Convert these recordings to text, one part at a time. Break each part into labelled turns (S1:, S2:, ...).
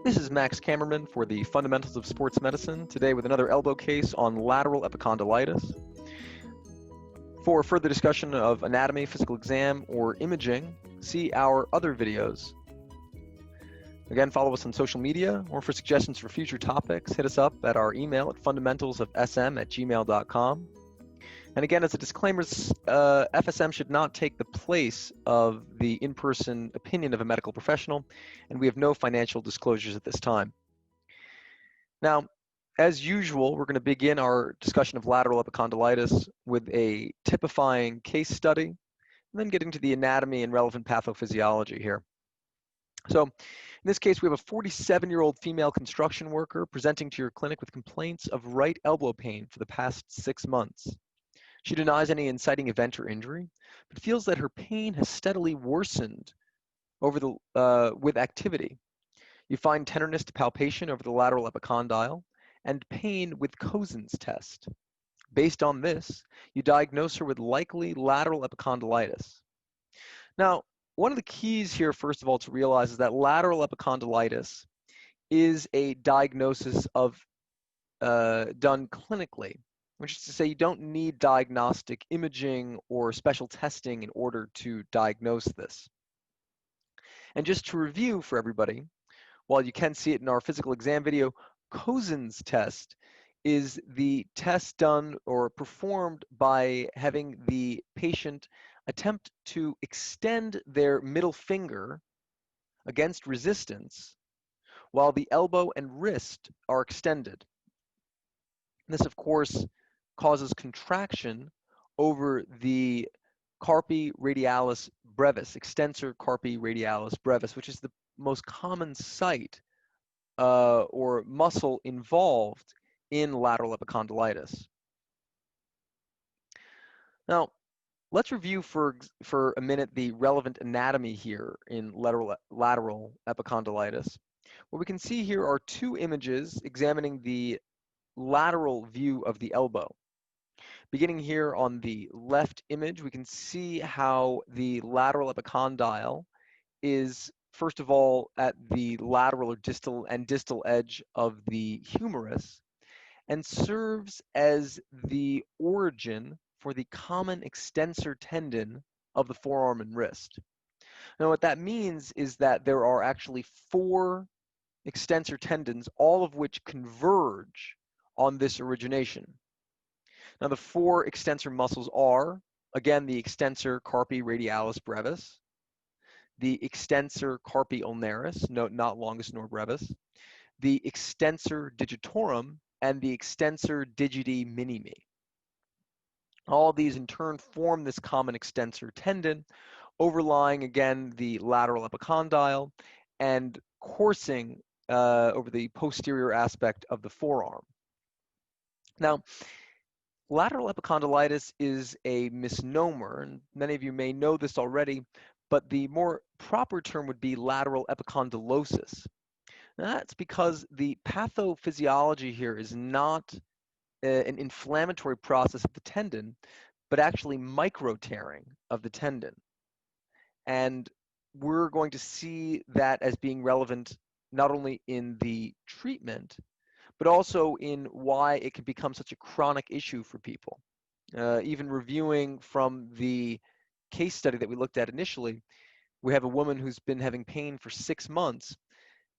S1: This is Max Kammerman for the Fundamentals of Sports Medicine, today with another elbow case on lateral epicondylitis. For further discussion of anatomy, physical exam, or imaging, see our other videos. Again, follow us on social media, or for suggestions for future topics, hit us up at our email at fundamentalsofsm@gmail.com. And again, as a disclaimer, FSM should not take the place of the in-person opinion of a medical professional, and we have no financial disclosures at this time. Now, as usual, we're going to begin our discussion of lateral epicondylitis with a typifying case study, and then getting to the anatomy and relevant pathophysiology here. So, in this case, we have a 47-year-old female construction worker presenting to your clinic with complaints of right elbow pain for the past 6 months. She denies any inciting event or injury, but feels that her pain has steadily worsened with activity. You find tenderness to palpation over the lateral epicondyle and pain with Cosen's test. Based on this, you diagnose her with likely lateral epicondylitis. Now, one of the keys here, first of all, to realize is that lateral epicondylitis is a diagnosis done clinically, which is to say you don't need diagnostic imaging or special testing in order to diagnose this. And just to review for everybody, while you can see it in our physical exam video, Cosen's test is the test done or performed by having the patient attempt to extend their middle finger against resistance while the elbow and wrist are extended. This, of course, causes contraction over the carpi radialis brevis, extensor carpi radialis brevis, which is the most common site or muscle involved in lateral epicondylitis. Now, let's review for a minute the relevant anatomy here in lateral epicondylitis. What we can see here are two images examining the lateral view of the elbow. Beginning here on the left image, we can see how the lateral epicondyle is, first of all, at the lateral or distal edge of the humerus and serves as the origin for the common extensor tendon of the forearm and wrist. Now, what that means is that there are actually 4 extensor tendons, all of which converge on this origination. Now, the 4 extensor muscles are, again, the extensor carpi radialis brevis, the extensor carpi ulnaris, note not longus nor brevis, the extensor digitorum, and the extensor digiti minimi. All of these in turn form this common extensor tendon, overlying again the lateral epicondyle and coursing over the posterior aspect of the forearm. Now, lateral epicondylitis is a misnomer, and many of you may know this already, but the more proper term would be lateral epicondylosis. Now, that's because the pathophysiology here is not an inflammatory process of the tendon, but actually micro-tearing of the tendon. And we're going to see that as being relevant not only in the treatment, but also in why it can become such a chronic issue for people. Even reviewing from the case study that we looked at initially, we have a woman who's been having pain for 6 months.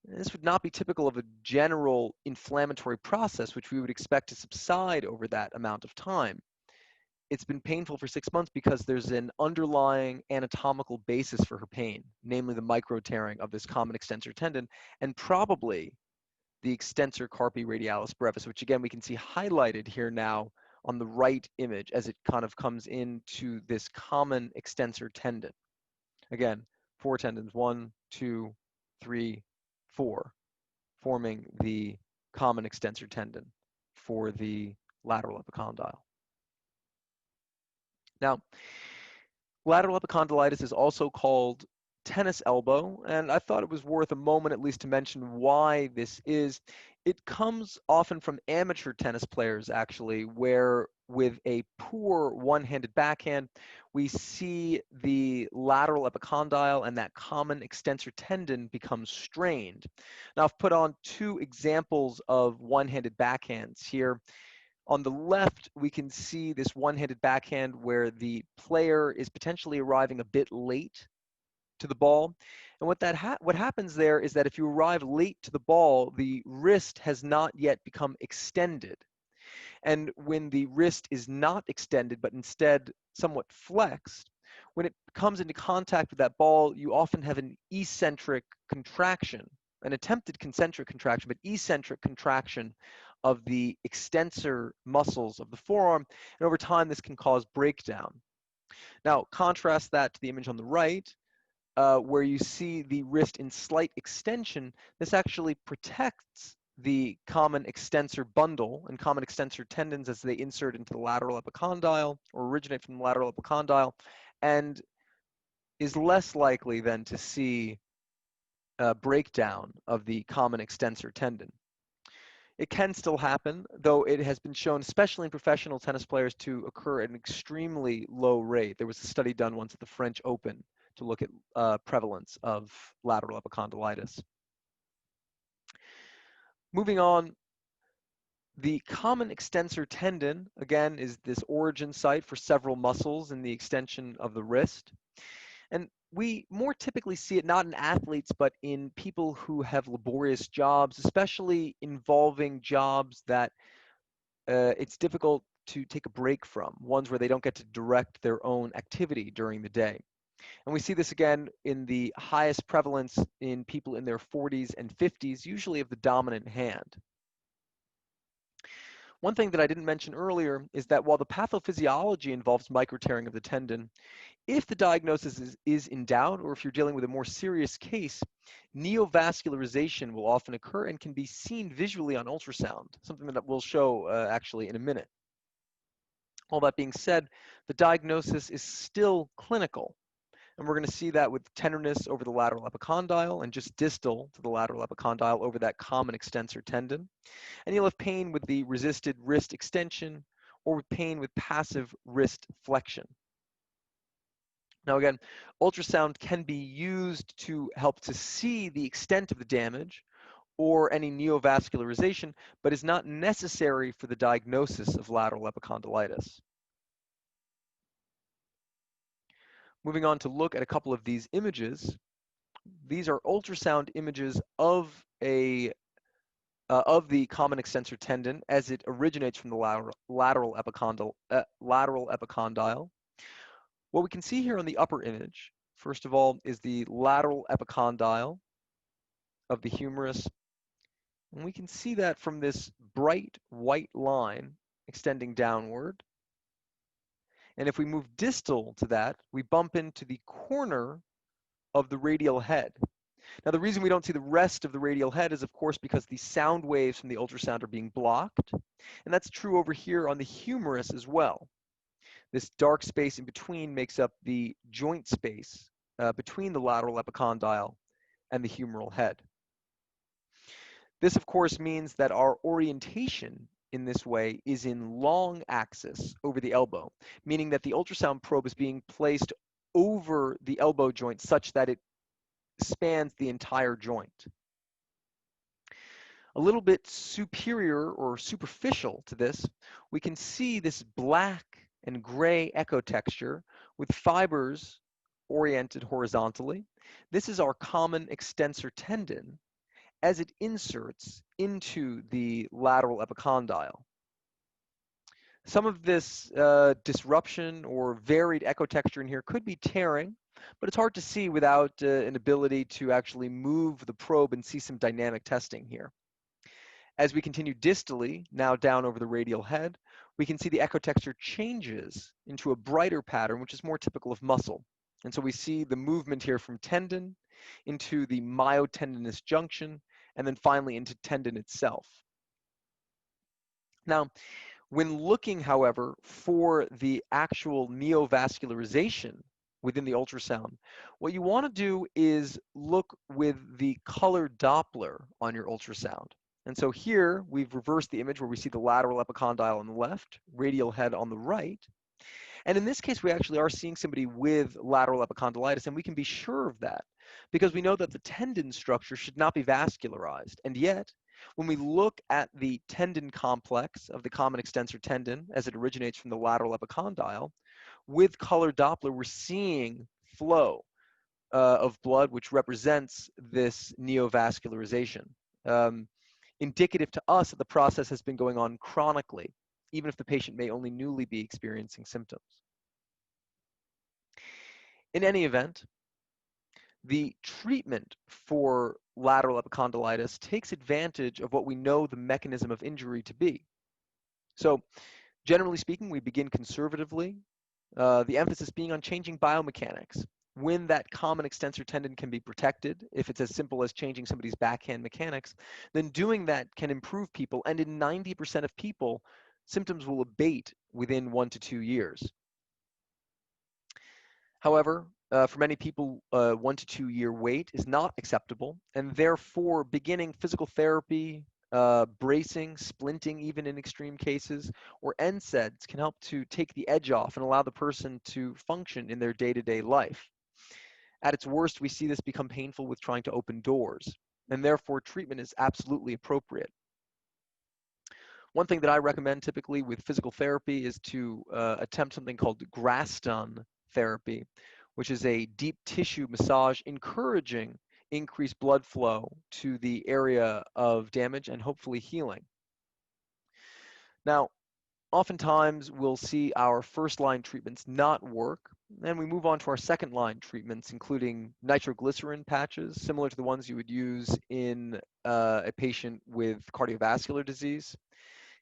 S1: This would not be typical of a general inflammatory process, which we would expect to subside over that amount of time. It's been painful for 6 months because there's an underlying anatomical basis for her pain, namely the micro-tearing of this common extensor tendon, and probably the extensor carpi radialis brevis, which again we can see highlighted here now on the right image as it kind of comes into this common extensor tendon. Again, 4 tendons, 1, 2, 3, 4, forming the common extensor tendon for the lateral epicondyle. Now, lateral epicondylitis is also called tennis elbow, and I thought it was worth a moment at least to mention why this is. It comes often from amateur tennis players, actually, where with a poor one-handed backhand, we see the lateral epicondyle and that common extensor tendon become strained. Now, I've put on two examples of one-handed backhands here. On the left, we can see this one-handed backhand where the player is potentially arriving a bit late to the ball. And what happens there is that if you arrive late to the ball, the wrist has not yet become extended. And when the wrist is not extended, but instead somewhat flexed, when it comes into contact with that ball, you often have an eccentric contraction, an attempted concentric contraction, but eccentric contraction of the extensor muscles of the forearm. And over time, this can cause breakdown. Now, contrast that to the image on the right, where you see the wrist in slight extension. This actually protects the common extensor bundle and common extensor tendons as they insert into the lateral epicondyle or originate from the lateral epicondyle, and is less likely then to see a breakdown of the common extensor tendon. It can still happen, though it has been shown, especially in professional tennis players, to occur at an extremely low rate. There was a study done once at the French Open to look at prevalence of lateral epicondylitis. Moving on, the common extensor tendon, again, is this origin site for several muscles in the extension of the wrist. And we more typically see it not in athletes, but in people who have laborious jobs, especially involving jobs that it's difficult to take a break from, ones where they don't get to direct their own activity during the day. And we see this again in the highest prevalence in people in their 40s and 50s, usually of the dominant hand. One thing that I didn't mention earlier is that while the pathophysiology involves microtearing of the tendon, if the diagnosis is in doubt, or if you're dealing with a more serious case, neovascularization will often occur and can be seen visually on ultrasound, something that we'll show actually in a minute. All that being said, the diagnosis is still clinical. And we're going to see that with tenderness over the lateral epicondyle and just distal to the lateral epicondyle over that common extensor tendon. And you'll have pain with the resisted wrist extension or with pain with passive wrist flexion. Now again, ultrasound can be used to help to see the extent of the damage or any neovascularization, but is not necessary for the diagnosis of lateral epicondylitis. Moving on to look at a couple of these images. These are ultrasound images of the common extensor tendon as it originates from the lateral epicondyle. What we can see here on the upper image, first of all, is the lateral epicondyle of the humerus. And we can see that from this bright white line extending downward. And if we move distal to that, we bump into the corner of the radial head. Now, the reason we don't see the rest of the radial head is, of course, because the sound waves from the ultrasound are being blocked. And that's true over here on the humerus as well. This dark space in between makes up the joint space between the lateral epicondyle and the humeral head. This, of course, means that our orientation in this way is in long axis over the elbow, meaning that the ultrasound probe is being placed over the elbow joint such that it spans the entire joint. A little bit superior or superficial to this, we can see this black and gray echo texture with fibers oriented horizontally. This is our common extensor tendon as it inserts into the lateral epicondyle. Some of this disruption or varied echo texture in here could be tearing, but it's hard to see without an ability to actually move the probe and see some dynamic testing here. As we continue distally, now down over the radial head, we can see the echo texture changes into a brighter pattern, which is more typical of muscle. And so we see the movement here from tendon into the myotendinous junction, and then finally into tendon itself. Now, when looking, however, for the actual neovascularization within the ultrasound, what you want to do is look with the color Doppler on your ultrasound. And so here we've reversed the image where we see the lateral epicondyle on the left, radial head on the right. And in this case, we actually are seeing somebody with lateral epicondylitis, and we can be sure of that because we know that the tendon structure should not be vascularized. And yet, when we look at the tendon complex of the common extensor tendon as it originates from the lateral epicondyle, with color Doppler, we're seeing flow of blood, which represents this neovascularization, indicative to us that the process has been going on chronically, even if the patient may only newly be experiencing symptoms. In any event, the treatment for lateral epicondylitis takes advantage of what we know the mechanism of injury to be. So, generally speaking, we begin conservatively, the emphasis being on changing biomechanics. When that common extensor tendon can be protected, if it's as simple as changing somebody's backhand mechanics, then doing that can improve people. And in 90% of people, symptoms will abate within 1 to 2 years. However, for many people, 1 to 2 year wait is not acceptable, and therefore beginning physical therapy, bracing, splinting even in extreme cases, or NSAIDs can help to take the edge off and allow the person to function in their day-to-day life. At its worst, we see this become painful with trying to open doors, and therefore treatment is absolutely appropriate. One thing that I recommend typically with physical therapy is to attempt something called Graston therapy, which is a deep tissue massage encouraging increased blood flow to the area of damage and hopefully healing. Now, oftentimes we'll see our first line treatments not work, and we move on to our second line treatments, including nitroglycerin patches, similar to the ones you would use in a patient with cardiovascular disease,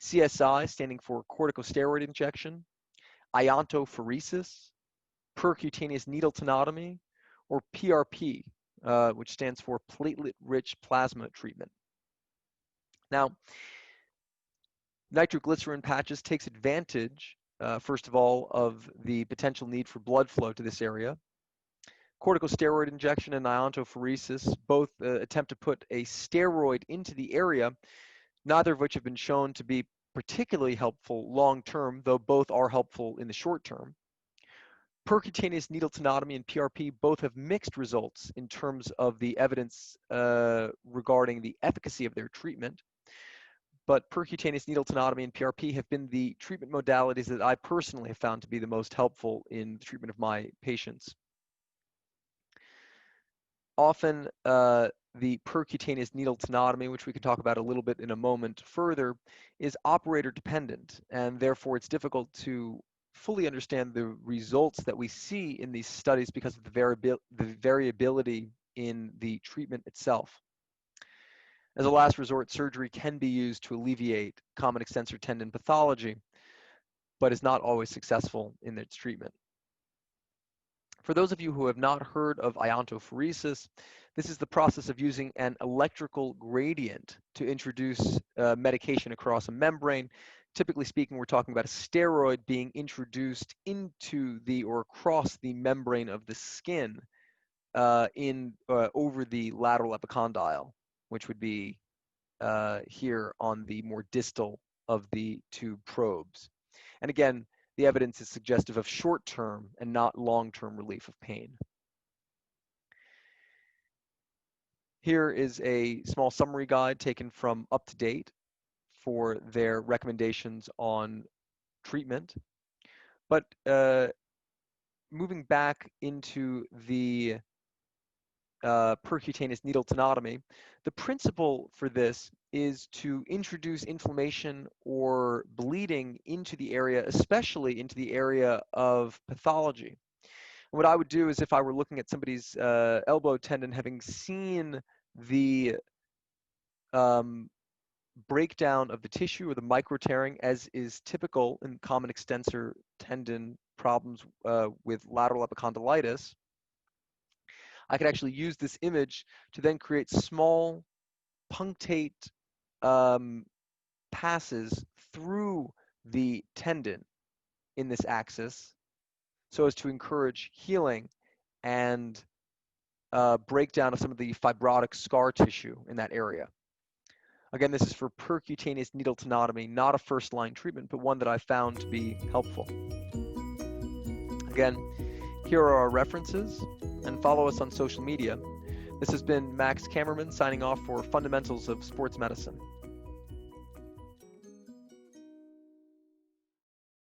S1: CSI, standing for corticosteroid injection, iontophoresis, percutaneous needle tenotomy, or PRP, which stands for platelet-rich plasma treatment. Now, nitroglycerin patches takes advantage, first of all, of the potential need for blood flow to this area. Corticosteroid injection and iontophoresis both attempt to put a steroid into the area, neither of which have been shown to be particularly helpful long-term, though both are helpful in the short term. Percutaneous needle tenotomy and PRP both have mixed results in terms of the evidence regarding the efficacy of their treatment. But percutaneous needle tenotomy and PRP have been the treatment modalities that I personally have found to be the most helpful in the treatment of my patients. Often, the percutaneous needle tenotomy, which we can talk about a little bit in a moment further, is operator dependent, and therefore it's difficult to fully understand the results that we see in these studies because of the variability in the treatment itself. As a last resort, surgery can be used to alleviate common extensor tendon pathology, but is not always successful in its treatment. For those of you who have not heard of iontophoresis, this is the process of using an electrical gradient to introduce medication across a membrane. Typically speaking, we're talking about a steroid being introduced into the or across the membrane of the skin over the lateral epicondyle, which would be here on the more distal of the two probes. And again, the evidence is suggestive of short-term and not long-term relief of pain. Here is a small summary guide taken from UpToDate for their recommendations on treatment. But moving back into the percutaneous needle tenotomy, the principle for this is to introduce inflammation or bleeding into the area, especially into the area of pathology. What I would do is if I were looking at somebody's elbow tendon, having seen the breakdown of the tissue or the micro-tearing, as is typical in common extensor tendon problems with lateral epicondylitis, I could actually use this image to then create small punctate passes through the tendon in this axis so as to encourage healing and breakdown of some of the fibrotic scar tissue in that area. Again, this is for percutaneous needle tenotomy, not a first-line treatment, but one that I found to be helpful. Again, here are our references, and follow us on social media. This has been Max Kammerman signing off for Fundamentals of Sports Medicine.